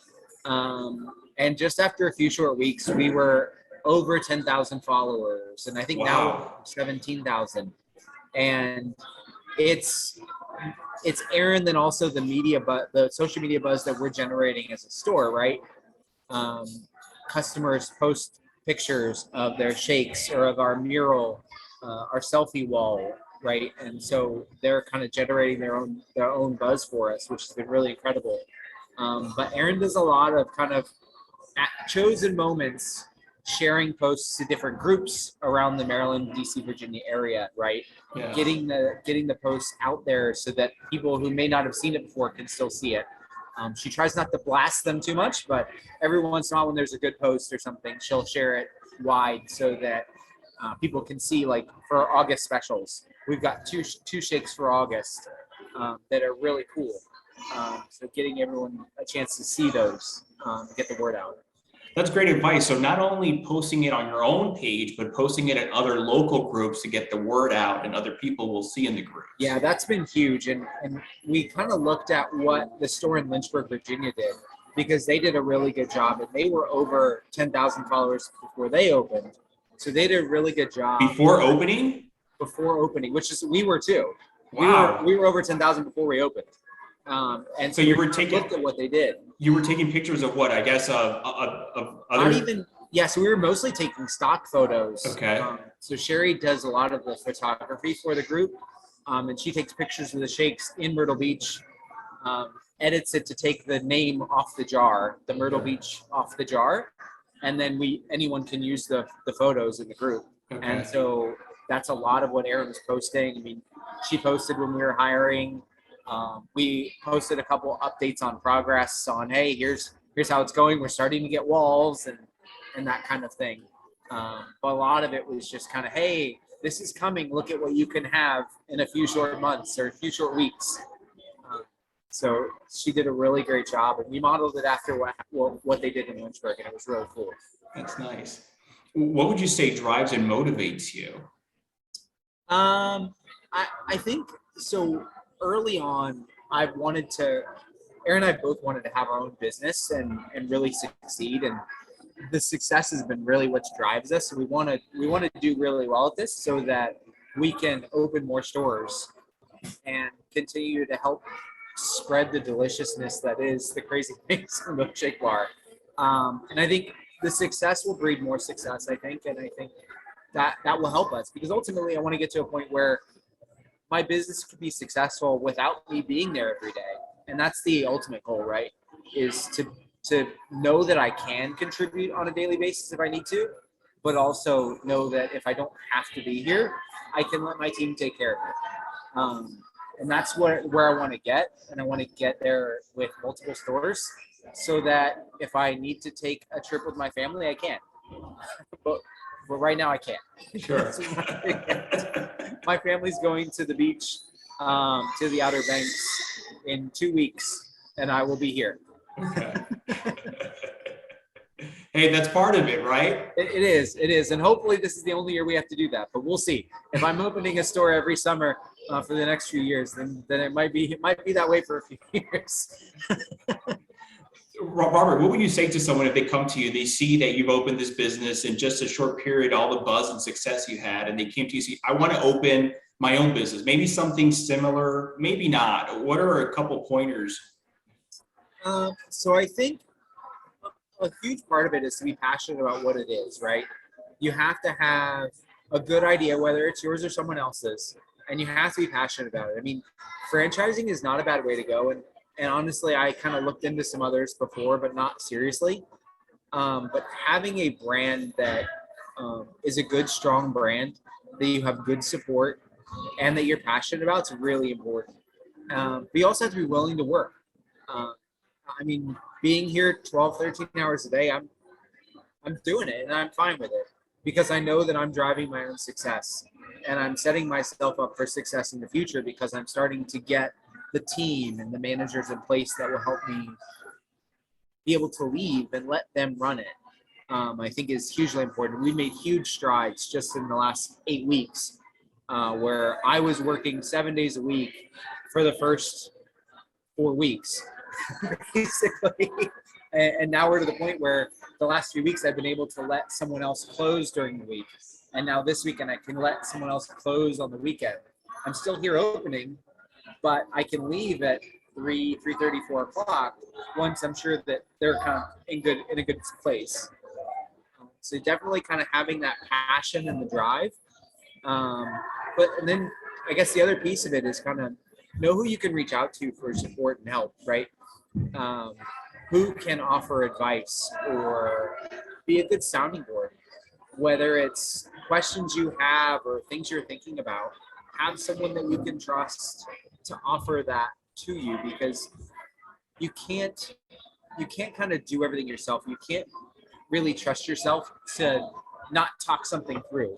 Speaker 2: And just after a few short weeks, we were over 10,000 followers, and I think now 17,000. And it's Erin, then also the social media buzz that we're generating as a store, right? Customers post pictures of their shakes or of our mural, our selfie wall, right? And so they're kind of generating their own buzz for us, which has been really incredible. But Erin does a lot of kind of at chosen moments, sharing posts to different groups around the Maryland, DC, Virginia area, right? Yeah. Getting the posts out there so that people who may not have seen it before can still see it. She tries not to blast them too much, but every once in a while when there's a good post or something, she'll share it wide so that people can see, like for August specials. We've got two shakes for August that are really cool. So getting everyone a chance to see those, get the word out.
Speaker 1: That's great advice. So not only posting it on your own page, but posting it in other local groups to get the word out and other people will see in the group.
Speaker 2: Yeah, that's been huge. And we kind of looked at what the store in Lynchburg, Virginia did, because they did a really good job and they were over 10,000 followers before they opened. So they did a really good job
Speaker 1: Before opening?
Speaker 2: before opening, which is we were too.
Speaker 1: Wow.
Speaker 2: We were over 10,000 before we opened. And
Speaker 1: So you were
Speaker 2: looked at what they did.
Speaker 1: You were taking pictures of what? I guess of other.
Speaker 2: Not even. Yeah, so we were mostly taking stock photos.
Speaker 1: Okay.
Speaker 2: So Sherry does a lot of the photography for the group, and she takes pictures of the shakes in Myrtle Beach, edits it to take the name off the jar, the Myrtle Beach off the jar, and then anyone can use the photos in the group.
Speaker 1: Okay.
Speaker 2: And so that's a lot of what Erin was posting. I mean, she posted when we were hiring. We posted a couple updates on progress on, hey, here's how it's going. We're starting to get walls and that kind of thing. But a lot of it was just kind of, hey, this is coming. Look at what you can have in a few short months or a few short weeks. So she did a really great job, and we modeled it after what they did in Lynchburg, and it was really cool.
Speaker 1: That's nice. What would you say drives and motivates you?
Speaker 2: I think so. Early on, Erin and I both wanted to have our own business and really succeed, and the success has been really what drives us. So we want to do really well at this so that we can open more stores and continue to help spread the deliciousness that is the Crazy Mason Milkshake Bar. And I think the success will breed more success, I think, and I think that will help us, because ultimately I want to get to a point where my business could be successful without me being there every day. And that's the ultimate goal, right? Is to know that I can contribute on a daily basis if I need to, but also know that if I don't have to be here, I can let my team take care of it. And that's where I want to get. And I want to get there with multiple stores so that if I need to take a trip with my family, I can. But right now I can't.
Speaker 1: Sure.
Speaker 2: My family's going to the beach, to the Outer Banks in 2 weeks, and I will be here.
Speaker 1: Okay. Hey, that's part of it, right?
Speaker 2: It is. And hopefully this is the only year we have to do that, but we'll see. If I'm opening a store every summer for the next few years, then it might be that way for a few years.
Speaker 1: Robert, what would you say to someone if they come to you, they see that you've opened this business in just a short period, all the buzz and success you had, and they came to you and say, I want to open my own business, maybe something similar, maybe not. What are a couple pointers?
Speaker 2: So I think a huge part of it is to be passionate about what it is, right? You have to have a good idea, whether it's yours or someone else's, and you have to be passionate about it. I mean, franchising is not a bad way to go. And honestly, I kind of looked into some others before, but not seriously. But having a brand that is a good, strong brand, that you have good support, and that you're passionate about is really important. But you also have to be willing to work. I mean, being here 12, 13 hours a day, I'm doing it, and I'm fine with it because I know that I'm driving my own success, and I'm setting myself up for success in the future because I'm starting to get the team and the managers in place that will help me be able to leave and let them run it. I think is hugely important. We made huge strides just in the last 8 weeks, where I was working 7 days a week for the first 4 weeks, basically. And now we're to the point where the last few weeks I've been able to let someone else close during the week. And now this weekend I can let someone else close on the weekend. I'm still here opening, but I can leave at 3:30, 4 o'clock once I'm sure that they're kind of in a good place. So definitely kind of having that passion and the drive. And then I guess the other piece of it is kind of know who you can reach out to for support and help, right? Who can offer advice or be a good sounding board, whether it's questions you have or things you're thinking about. Have someone that you can trust to offer that to you, because you can't kind of do everything yourself. You can't really trust yourself to not talk something through,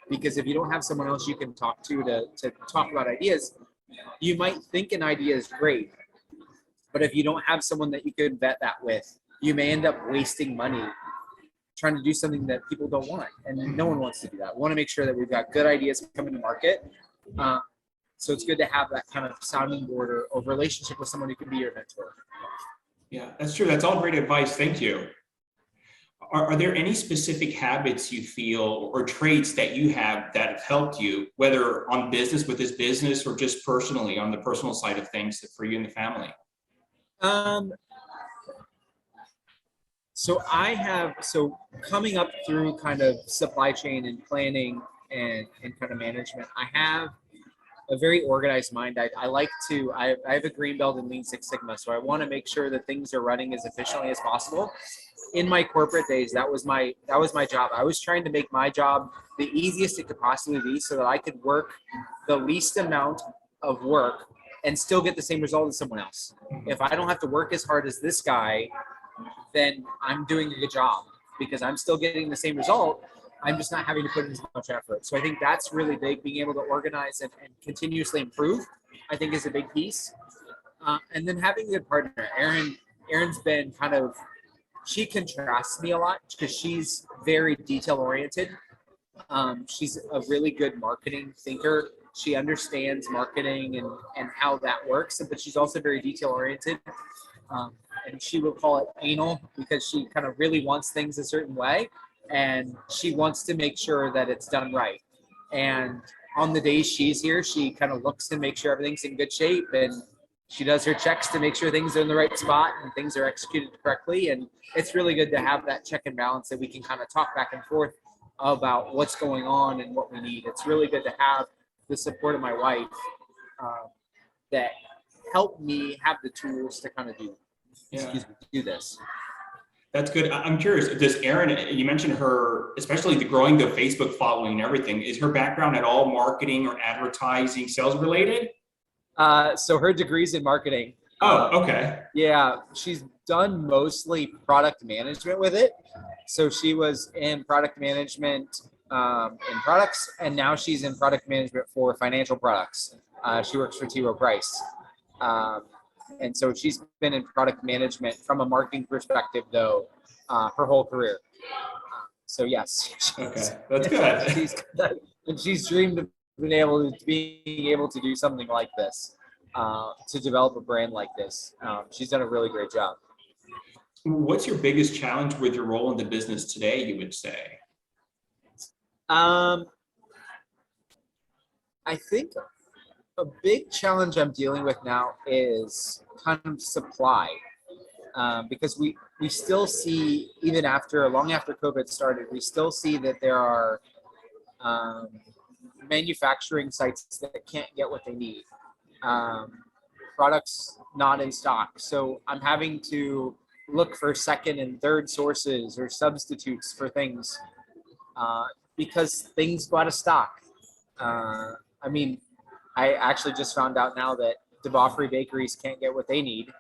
Speaker 2: because if you don't have someone else you can talk to talk about ideas, you might think an idea is great, but if you don't have someone that you can vet that with, you may end up wasting money trying to do something that people don't want, and no one wants to do that. We want to make sure that we've got good ideas coming to market. So it's good to have that kind of sounding board or relationship with someone who can be your mentor.
Speaker 1: Yeah, that's true. That's all great advice. Thank you. Are there any specific habits you feel or traits that you have that have helped you, whether on business with this business or just personally on the personal side of things for you and the family?
Speaker 2: Um, so coming up through kind of supply chain and planning and kind of management, I have a very organized mind. I have a green belt in Lean Six Sigma, so I want to make sure that things are running as efficiently as possible. In my corporate days, that was my job. I was trying to make my job the easiest it could possibly be so that I could work the least amount of work and still get the same result as someone else. If I don't have to work as hard as this guy, then I'm doing a good job because I'm still getting the same result. I'm just not having to put in as much effort. So I think that's really big. Being able to organize and continuously improve, I think, is a big piece. And then having a good partner. Erin's been kind of, she contrasts me a lot because she's very detail oriented. She's a really good marketing thinker. She understands marketing and how that works, but she's also very detail oriented. And she will call it anal because she kind of really wants things a certain way and she wants to make sure that it's done right. And on the days she's here, she kind of looks to make sure everything's in good shape and she does her checks to make sure things are in the right spot and things are executed correctly. And it's really good to have that check and balance that we can kind of talk back and forth about what's going on and what we need. It's really good to have the support of my wife that help me have the tools to kind of do this.
Speaker 1: That's good. I'm curious, does Erin, you mentioned her, especially growing the Facebook following and everything, is her background at all marketing or advertising, sales related?
Speaker 2: So her degree's in marketing.
Speaker 1: Oh, okay.
Speaker 2: Yeah, she's done mostly product management with it. So she was in product management in products, and now she's in product management for financial products. She works for T. Rowe Price. And so she's been in product management from a marketing perspective, though, her whole career. So yes,
Speaker 1: okay, that's good.
Speaker 2: She's dreamed of being able to do something like this, to develop a brand like this. She's done a really great job.
Speaker 1: What's your biggest challenge with your role in the business today, you would say?
Speaker 2: I think a big challenge I'm dealing with now is kind of supply, because we still see, even long after COVID started, we still see that there are manufacturing sites that can't get what they need, products not in stock. So I'm having to look for second and third sources or substitutes for things because things go out of stock. I mean, I actually just found out now that DeBoffrey bakeries can't get what they need.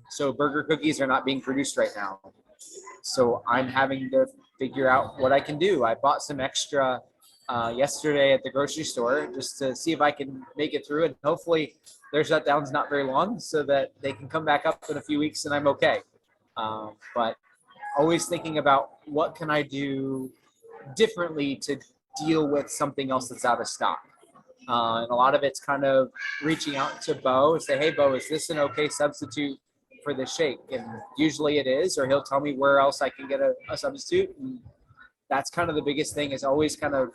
Speaker 2: So burger cookies are not being produced right now. So I'm having to figure out what I can do. I bought some extra yesterday at the grocery store just to see if I can make it through. And hopefully their shutdown's not very long so that they can come back up in a few weeks and I'm okay. But always thinking about what can I do differently to deal with something else that's out of stock. And a lot of it's kind of reaching out to Bo and say, hey, Bo, is this an okay substitute for this shake? And usually it is, or he'll tell me where else I can get a substitute. And that's kind of the biggest thing, is always kind of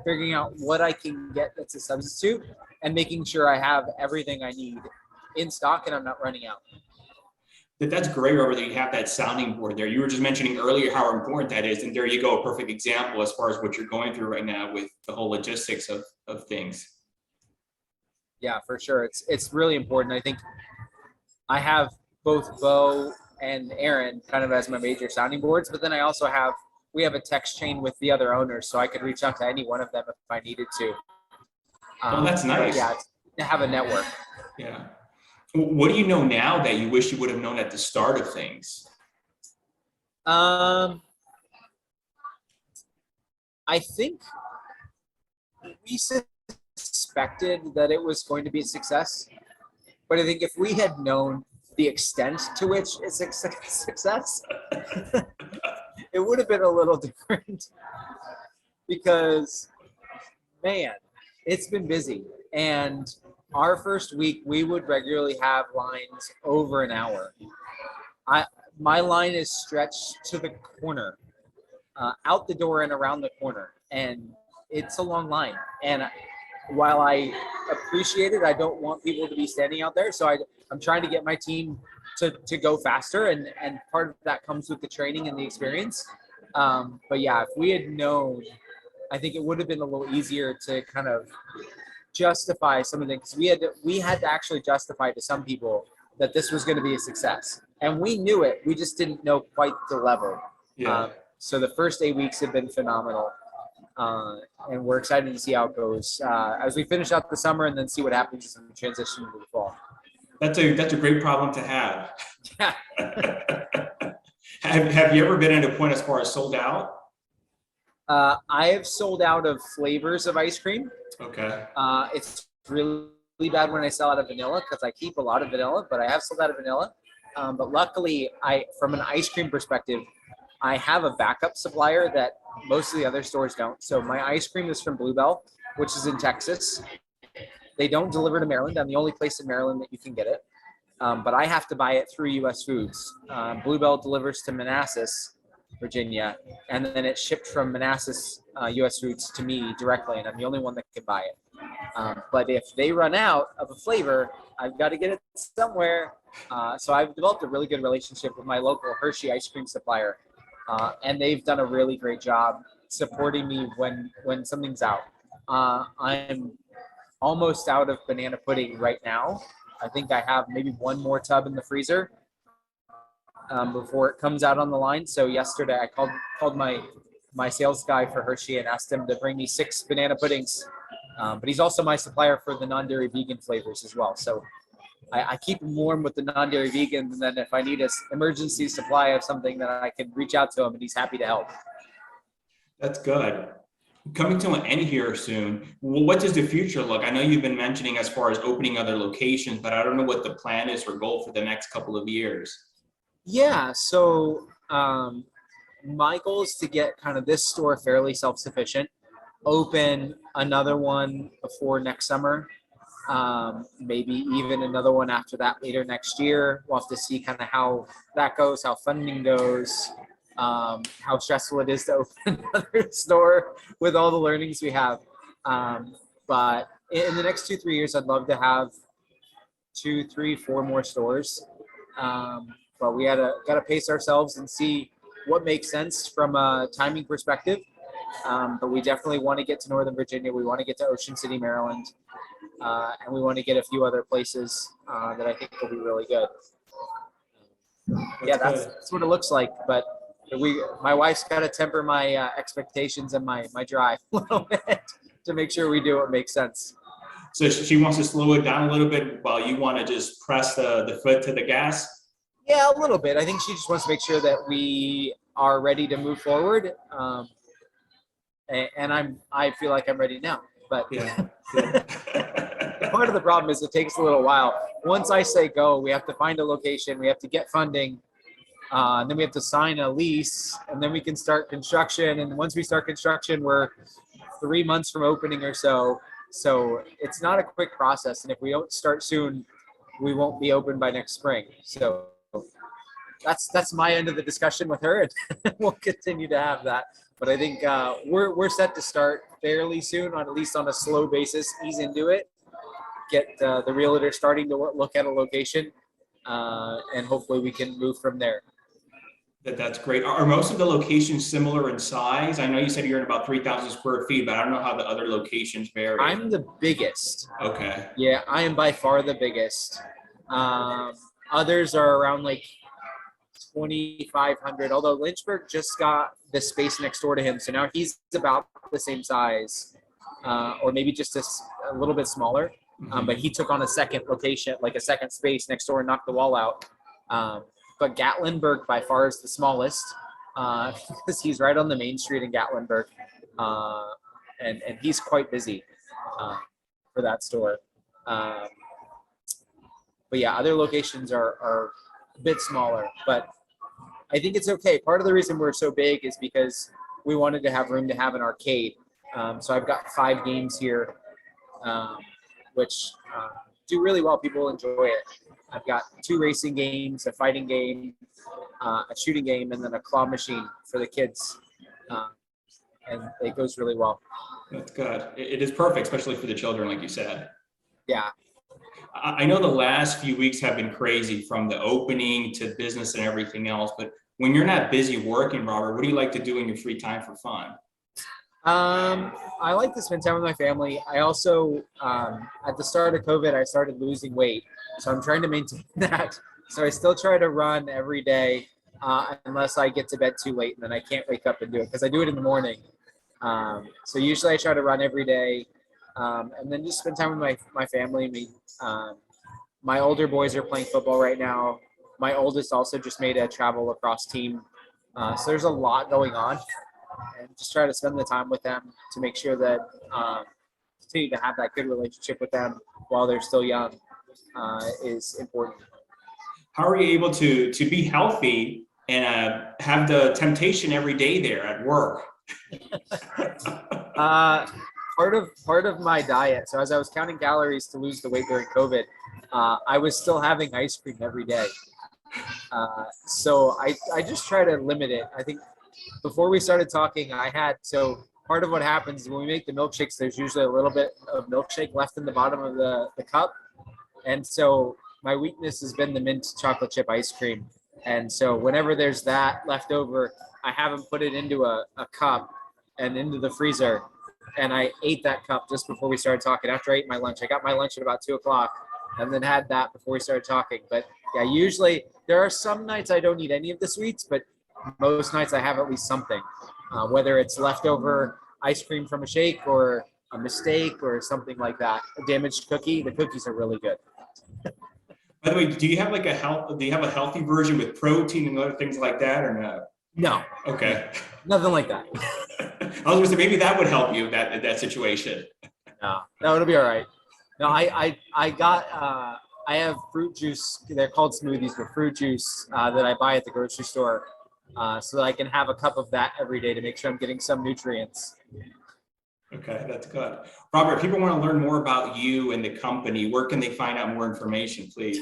Speaker 2: figuring out what I can get that's a substitute and making sure I have everything I need in stock and I'm not running out.
Speaker 1: That's great, Robert, that you have that sounding board there. You were just mentioning earlier how important that is. And there you go, a perfect example as far as what you're going through right now with the whole logistics of things.
Speaker 2: Yeah, for sure. It's really important. I think I have both Bo and Erin kind of as my major sounding boards, but then we have a text chain with the other owners, so I could reach out to any one of them if I needed to.
Speaker 1: Oh, that's nice.
Speaker 2: Yeah, to have a network.
Speaker 1: Yeah. What do you know now that you wish you would have known at the start of things?
Speaker 2: I think we suspected that it was going to be a success, but I think if we had known the extent to which it's a success, it would have been a little different. Because, man, it's been busy. And our first week, we would regularly have lines over an hour. My line is stretched to the corner out the door and around the corner. And it's a long line. And while I appreciate it, I don't want people to be standing out there. So I'm trying to get my team to go faster. And part of that comes with the training and the experience. But yeah, if we had known, I think it would have been a little easier to kind of justify some of the things. We had to actually justify to some people that this was going to be a success. And we knew it. We just didn't know quite the level.
Speaker 1: Yeah.
Speaker 2: So the first 8 weeks have been phenomenal. And we're excited to see how it goes as we finish out the summer and then see what happens as we transition into the fall.
Speaker 1: That's a great problem to have.
Speaker 2: Yeah.
Speaker 1: Have you ever been at a point as far as sold out?
Speaker 2: I have sold out of flavors of ice cream.
Speaker 1: Okay.
Speaker 2: It's really bad when I sell out of vanilla because I keep a lot of vanilla, but I have sold out of vanilla. But luckily, from an ice cream perspective, I have a backup supplier that most of the other stores don't. So my ice cream is from Bluebell, which is in Texas. They don't deliver to Maryland. I'm the only place in Maryland that you can get it. But I have to buy it through U.S. Foods. Bluebell delivers to Manassas, Virginia, and then it's shipped from Manassas, U.S. Foods to me directly, and I'm the only one that can buy it. But if they run out of a flavor, I've got to get it somewhere. So I've developed a really good relationship with my local Hershey ice cream supplier, and they've done a really great job supporting me when something's out. I'm almost out of banana pudding right now. I think I have maybe one more tub in the freezer before it comes out on the line. So yesterday I called my sales guy for Hershey and asked him to bring me 6 banana puddings. But he's also my supplier for the non-dairy vegan flavors as well. So I keep him warm with the non-dairy vegan, and then if I need an emergency supply of something, then I can reach out to him, and he's happy to help.
Speaker 1: That's good. Coming to an end here soon, well, what does the future look? I know you've been mentioning as far as opening other locations, but I don't know what the plan is or goal for the next couple of years.
Speaker 2: Yeah, so my goal is to get kind of this store fairly self-sufficient, open another one before next summer, maybe even another one after that later next year. We'll have to see kind of how that goes, how funding goes, how stressful it is to open another store with all the learnings we have. But in the next 2-3 years, I'd love to have 2, 3, 4 more stores. But we gotta pace ourselves and see what makes sense from a timing perspective. But we definitely want to get to Northern Virginia. We want to get to Ocean City, Maryland. And we want to get a few other places that I think will be really good. That's what it looks like. But my wife's got to temper my expectations and my drive a little bit to make sure we do what makes sense.
Speaker 1: So she wants to slow it down a little bit while you want to just press the foot to the gas?
Speaker 2: Yeah, a little bit. I think she just wants to make sure that we are ready to move forward. And I feel like I'm ready now. But
Speaker 1: yeah.
Speaker 2: Part of the problem is it takes a little while. Once I say go, we have to find a location, we have to get funding, and then we have to sign a lease, and then we can start construction. And once we start construction, we're 3 months from opening or so. So it's not a quick process. And if we don't start soon, we won't be open by next spring. So that's my end of the discussion with her, and we'll continue to have that. But I think we're set to start fairly soon, at least on a slow basis, ease into it, get the realtor starting to look at a location, and hopefully we can move from there.
Speaker 1: That's great. Are most of the locations similar in size? I know you said you're in about 3,000 square feet, but I don't know how the other locations vary.
Speaker 2: I'm the biggest.
Speaker 1: Okay.
Speaker 2: Yeah, I am by far the biggest. Others are around like 2,500, although Lynchburg just got the space next door to him. So now he's about the same size, or maybe just a little bit smaller. But he took on a second location, like a second space next door, and knocked the wall out. But Gatlinburg by far is the smallest, because he's right on the main street in Gatlinburg. And he's quite busy for that store. But yeah, other locations are a bit smaller, but I think it's okay. Part of the reason we're so big is because we wanted to have room to have an arcade. So I've got 5 games here, which do really well. People enjoy it. I've got 2 racing games, a fighting game, a shooting game, and then a claw machine for the kids. and it goes really well.
Speaker 1: That's good. It is perfect, especially for the children, like you said.
Speaker 2: Yeah.
Speaker 1: I know the last few weeks have been crazy from the opening to business and everything else, but when you're not busy working, Robert, what do you like to do in your free time for fun?
Speaker 2: I like to spend time with my family. I also, at the start of COVID, I started losing weight. So I'm trying to maintain that. So I still try to run every day, unless I get to bed too late and then I can't wake up and do it because I do it in the morning. So usually I try to run every day, and then just spend time with my family. My older boys are playing football right now. My oldest also just made a travel lacrosse team. So there's a lot going on, and just try to spend the time with them to make sure that continue to have that good relationship with them while they're still young is important.
Speaker 1: How are you able to be healthy and have the temptation every day there at work?
Speaker 2: Part of my diet. So as I was counting calories to lose the weight during COVID, I was still having ice cream every day. So I just try to limit it. I think before we started talking, so part of what happens is when we make the milkshakes, there's usually a little bit of milkshake left in the bottom of the cup. And so my weakness has been the mint chocolate chip ice cream. And so whenever there's that left over, I have them put it into a cup and into the freezer. And I ate that cup just before we started talking. After I ate my lunch, I got my lunch at about 2:00 and then had that before we started talking. But yeah, usually there are some nights I don't eat any of the sweets, but most nights I have at least something, whether it's leftover ice cream from a shake or a mistake or something like that. A damaged cookie. The cookies are really good.
Speaker 1: By the way, do you have a healthy version with protein and other things like that, or no?
Speaker 2: No.
Speaker 1: Okay.
Speaker 2: Nothing like that.
Speaker 1: I was gonna say maybe that would help you that situation.
Speaker 2: No, it'll be all right. No, I have fruit juice. They're called smoothies, but fruit juice that I buy at the grocery store, so that I can have a cup of that every day to make sure I'm getting some nutrients.
Speaker 1: Okay, that's good. Robert, if people want to learn more about you and the company, where can they find out more information, please?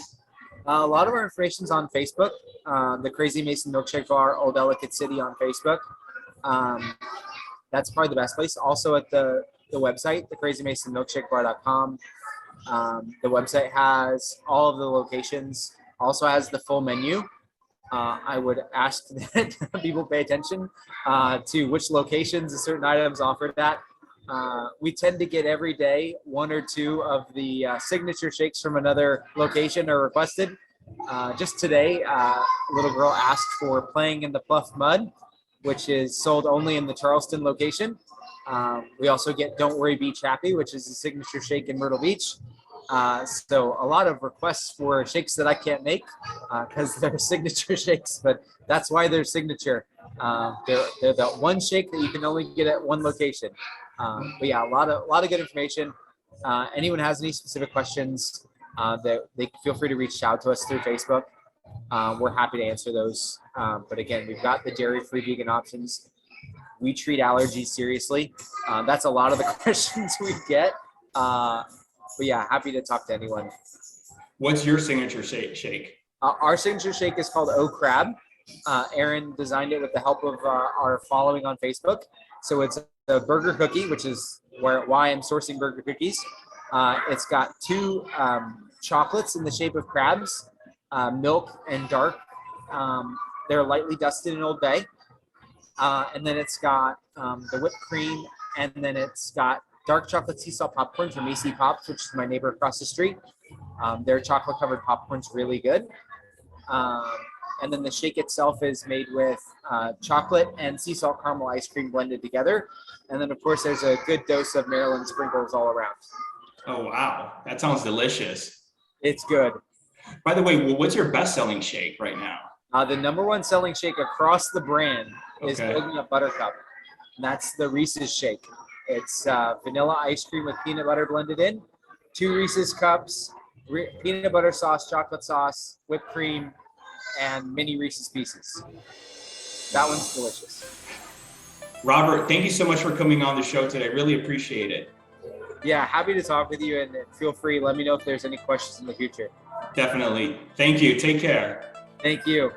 Speaker 2: A lot of our information's on Facebook, the Crazy Mason Milkshake Bar, Old Ellicott City on Facebook. That's probably the best place. Also at the website, thecrazymasonmilkshakebar.com. The website has all of the locations, also has the full menu. I would ask that people pay attention to which locations a certain items offered at. We tend to get every day one or two of the signature shakes from another location are requested. Just today, a little girl asked for Playing in the Pluff Mud, which is sold only in the Charleston location. We also get Don't Worry Beach Happy, which is a signature shake in Myrtle Beach. So a lot of requests for shakes that I can't make because they're signature shakes, but that's why they're signature. They're the one shake that you can only get at one location. But yeah, a lot of good information. Anyone has any specific questions, they feel free to reach out to us through Facebook. We're happy to answer those. But again, we've got the dairy-free vegan options. We treat allergies seriously. That's a lot of the questions we get. But yeah, happy to talk to anyone.
Speaker 1: What's your signature shake?
Speaker 2: Our signature shake is called O Crab. Aaron designed it with the help of our following on Facebook. So it's a burger cookie, which is why I'm sourcing burger cookies. It's got two chocolates in the shape of crabs, milk and dark. They're lightly dusted in Old Bay. And then it's got the whipped cream, and then it's got dark chocolate sea salt popcorn from AC Pops, which is my neighbor across the street. Their chocolate covered popcorn's really good. And then the shake itself is made with chocolate and sea salt caramel ice cream blended together. And then of course there's a good dose of Maryland sprinkles all around.
Speaker 1: Oh, wow. That sounds delicious.
Speaker 2: It's good.
Speaker 1: By the way, what's your best-selling shake right now?
Speaker 2: The number one selling shake across the brand is Coconut Buttercup. And that's the Reese's shake. It's vanilla ice cream with peanut butter blended in, 2 Reese's cups, peanut butter sauce, chocolate sauce, whipped cream, and mini Reese's Pieces. That one's delicious.
Speaker 1: Robert, thank you so much for coming on the show today. I really appreciate it.
Speaker 2: Yeah, happy to talk with you, and feel free. Let me know if there's any questions in the future.
Speaker 1: Definitely. Thank you. Take care.
Speaker 2: Thank you.